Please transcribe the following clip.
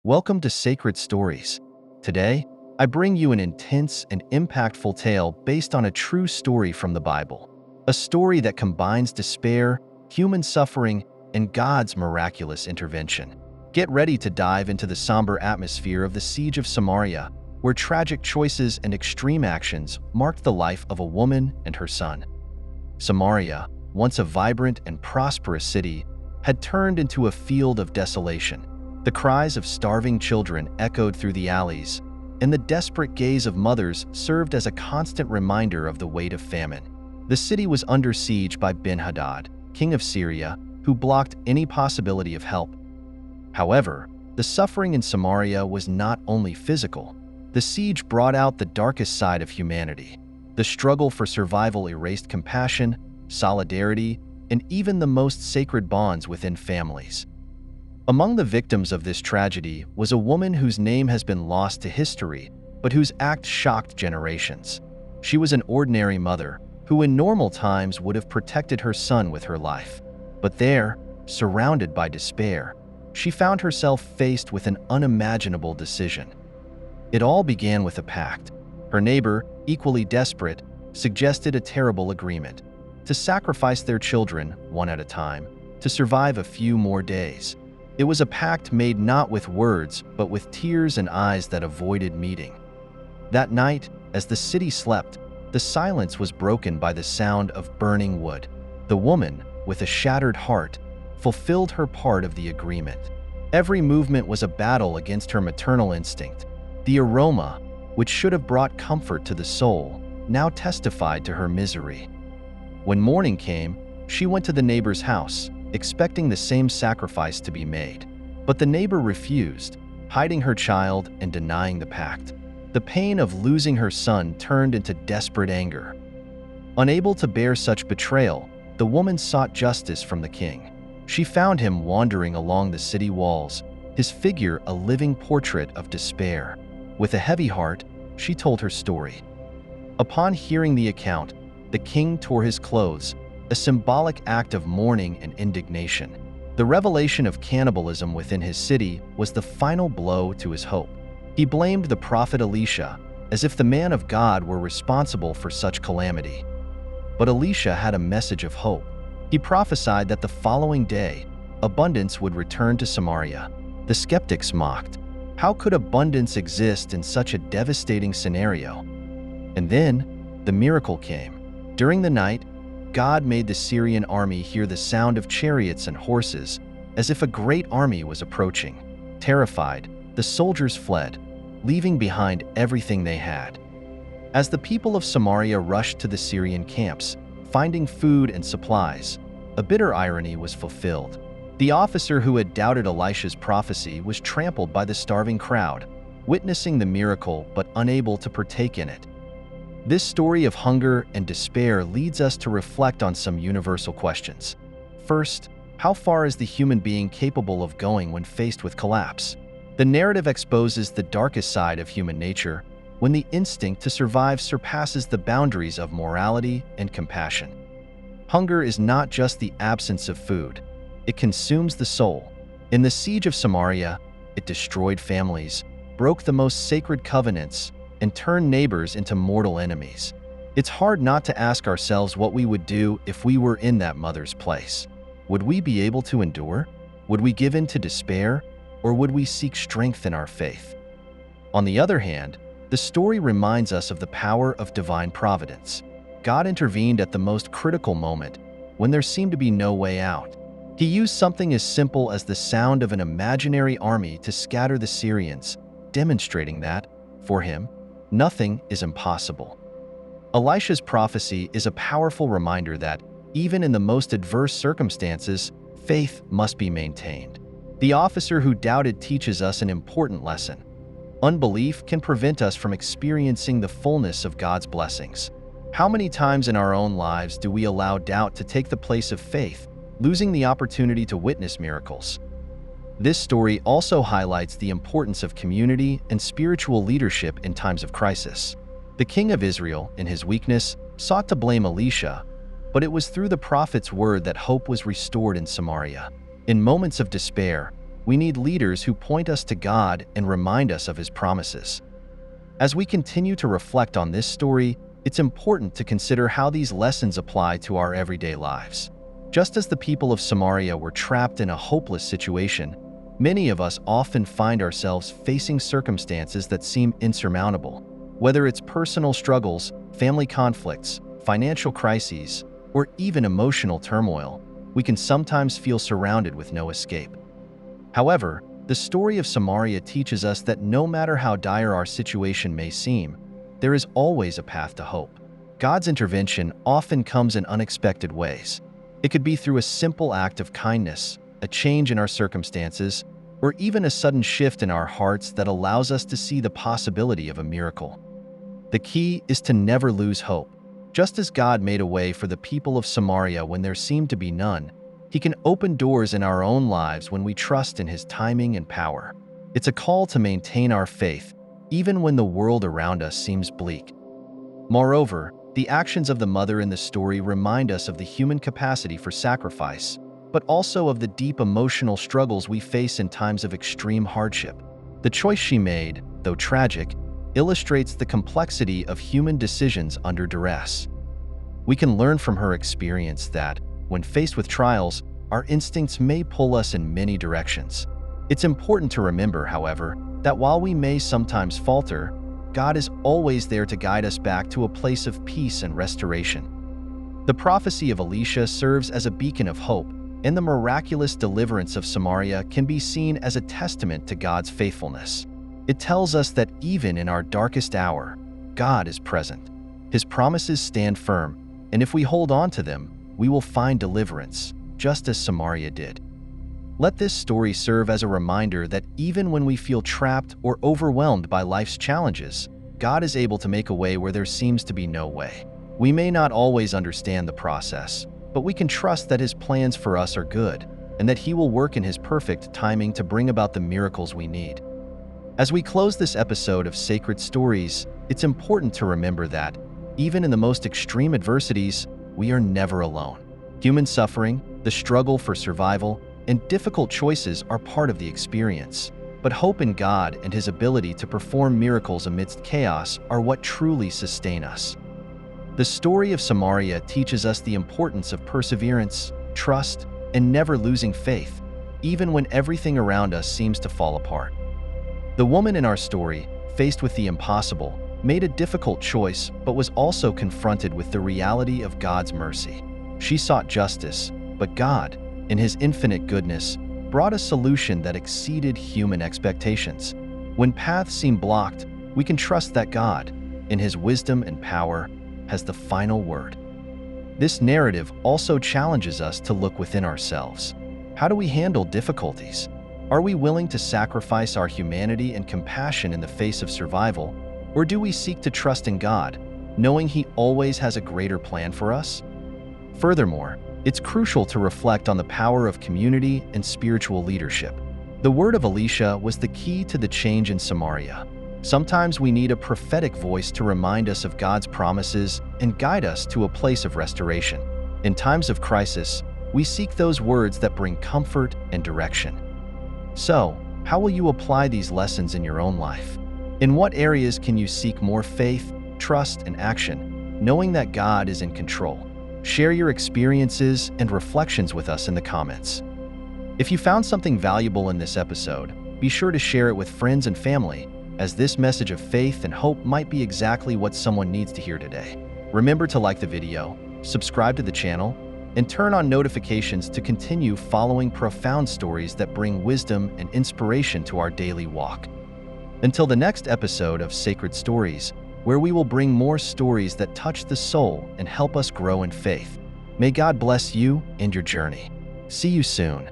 Welcome to Sacred Stories. Today, I bring you an intense and impactful tale based on a true story from the Bible. A story that combines despair, human suffering, and God's miraculous intervention. Get ready to dive into the somber atmosphere of the siege of Samaria, where tragic choices and extreme actions marked the life of a woman and her son. Samaria, once a vibrant and prosperous city, had turned into a field of desolation. The cries of starving children echoed through the alleys, and the desperate gaze of mothers served as a constant reminder of the weight of famine. The city was under siege by Ben-Hadad, king of Syria, who blocked any possibility of help. However, the suffering in Samaria was not only physical. The siege brought out the darkest side of humanity. The struggle for survival erased compassion, solidarity, and even the most sacred bonds within families. Among the victims of this tragedy was a woman whose name has been lost to history, but whose act shocked generations. She was an ordinary mother who in normal times would have protected her son with her life. But there, surrounded by despair, she found herself faced with an unimaginable decision. It all began with a pact. Her neighbor, equally desperate, suggested a terrible agreement: to sacrifice their children, one at a time, to survive a few more days. It was a pact made not with words, but with tears and eyes that avoided meeting. That night, as the city slept, the silence was broken by the sound of burning wood. The woman, with a shattered heart, fulfilled her part of the agreement. Every movement was a battle against her maternal instinct. The aroma, which should have brought comfort to the soul, now testified to her misery. When morning came, she went to the neighbor's house, expecting the same sacrifice to be made. But the neighbor refused, hiding her child and denying the pact. The pain of losing her son turned into desperate anger. Unable to bear such betrayal, the woman sought justice from the king. She found him wandering along the city walls, his figure a living portrait of despair. With a heavy heart, she told her story. Upon hearing the account, the king tore his clothes, a symbolic act of mourning and indignation. The revelation of cannibalism within his city was the final blow to his hope. He blamed the prophet Elisha, as if the man of God were responsible for such calamity. But Elisha had a message of hope. He prophesied that the following day, abundance would return to Samaria. The skeptics mocked. How could abundance exist in such a devastating scenario? And then, the miracle came. During the night, God made the Syrian army hear the sound of chariots and horses, as if a great army was approaching. Terrified, the soldiers fled, leaving behind everything they had. As the people of Samaria rushed to the Syrian camps, finding food and supplies, a bitter irony was fulfilled. The officer who had doubted Elisha's prophecy was trampled by the starving crowd, witnessing the miracle but unable to partake in it. This story of hunger and despair leads us to reflect on some universal questions. First, how far is the human being capable of going when faced with collapse? The narrative exposes the darkest side of human nature, when the instinct to survive surpasses the boundaries of morality and compassion. Hunger is not just the absence of food. It consumes the soul. In the siege of Samaria, it destroyed families, broke the most sacred covenants, and turn neighbors into mortal enemies. It's hard not to ask ourselves what we would do if we were in that mother's place. Would we be able to endure? Would we give in to despair? Or would we seek strength in our faith? On the other hand, the story reminds us of the power of divine providence. God intervened at the most critical moment, when there seemed to be no way out. He used something as simple as the sound of an imaginary army to scatter the Syrians, demonstrating that, for him, nothing is impossible. Elisha's prophecy is a powerful reminder that, even in the most adverse circumstances, faith must be maintained. The officer who doubted teaches us an important lesson. Unbelief can prevent us from experiencing the fullness of God's blessings. How many times in our own lives do we allow doubt to take the place of faith, losing the opportunity to witness miracles? This story also highlights the importance of community and spiritual leadership in times of crisis. The king of Israel, in his weakness, sought to blame Elisha, but it was through the prophet's word that hope was restored in Samaria. In moments of despair, We need leaders who point us to God and remind us of His promises. As we continue to reflect on this story, it's important to consider how these lessons apply to our everyday lives. Just as the people of Samaria were trapped in a hopeless situation, many of us often find ourselves facing circumstances that seem insurmountable. Whether it's personal struggles, family conflicts, financial crises, or even emotional turmoil, we can sometimes feel surrounded with no escape. However, the story of Samaria teaches us that no matter how dire our situation may seem, there is always a path to hope. God's intervention often comes in unexpected ways. It could be through a simple act of kindness, a change in our circumstances, or even a sudden shift in our hearts that allows us to see the possibility of a miracle. The key is to never lose hope. Just as God made a way for the people of Samaria when there seemed to be none, He can open doors in our own lives when we trust in His timing and power. It's a call to maintain our faith, even when the world around us seems bleak. Moreover, the actions of the mother in the story remind us of the human capacity for sacrifice, but also of the deep emotional struggles we face in times of extreme hardship. The choice she made, though tragic, illustrates the complexity of human decisions under duress. We can learn from her experience that, when faced with trials, our instincts may pull us in many directions. It's important to remember, however, that while we may sometimes falter, God is always there to guide us back to a place of peace and restoration. The prophecy of Elisha serves as a beacon of hope, and the miraculous deliverance of Samaria can be seen as a testament to God's faithfulness. It tells us that even in our darkest hour, God is present. His promises stand firm, and if we hold on to them, we will find deliverance, just as Samaria did. Let this story serve as a reminder that even when we feel trapped or overwhelmed by life's challenges, God is able to make a way where there seems to be no way. We may not always understand the process, but we can trust that His plans for us are good, and that He will work in His perfect timing to bring about the miracles we need. As we close this episode of Sacred Stories, it's important to remember that, even in the most extreme adversities, we are never alone. Human suffering, the struggle for survival, and difficult choices are part of the experience. But hope in God and His ability to perform miracles amidst chaos are what truly sustain us. The story of Samaria teaches us the importance of perseverance, trust, and never losing faith, even when everything around us seems to fall apart. The woman in our story, faced with the impossible, made a difficult choice but was also confronted with the reality of God's mercy. She sought justice, but God, in His infinite goodness, brought a solution that exceeded human expectations. When paths seem blocked, we can trust that God, in His wisdom and power, has the final word. This narrative also challenges us to look within ourselves. How do we handle difficulties? Are we willing to sacrifice our humanity and compassion in the face of survival, or do we seek to trust in God, knowing He always has a greater plan for us? Furthermore, it's crucial to reflect on the power of community and spiritual leadership. The word of Elisha was the key to the change in Samaria. Sometimes we need a prophetic voice to remind us of God's promises and guide us to a place of restoration. In times of crisis, we seek those words that bring comfort and direction. So, how will you apply these lessons in your own life? In what areas can you seek more faith, trust, and action, knowing that God is in control? Share your experiences and reflections with us in the comments. If you found something valuable in this episode, be sure to share it with friends and family, as this message of faith and hope might be exactly what someone needs to hear today. Remember to like the video, subscribe to the channel, and turn on notifications to continue following profound stories that bring wisdom and inspiration to our daily walk. Until the next episode of Sacred Stories, where we will bring more stories that touch the soul and help us grow in faith. May God bless you and your journey. See you soon.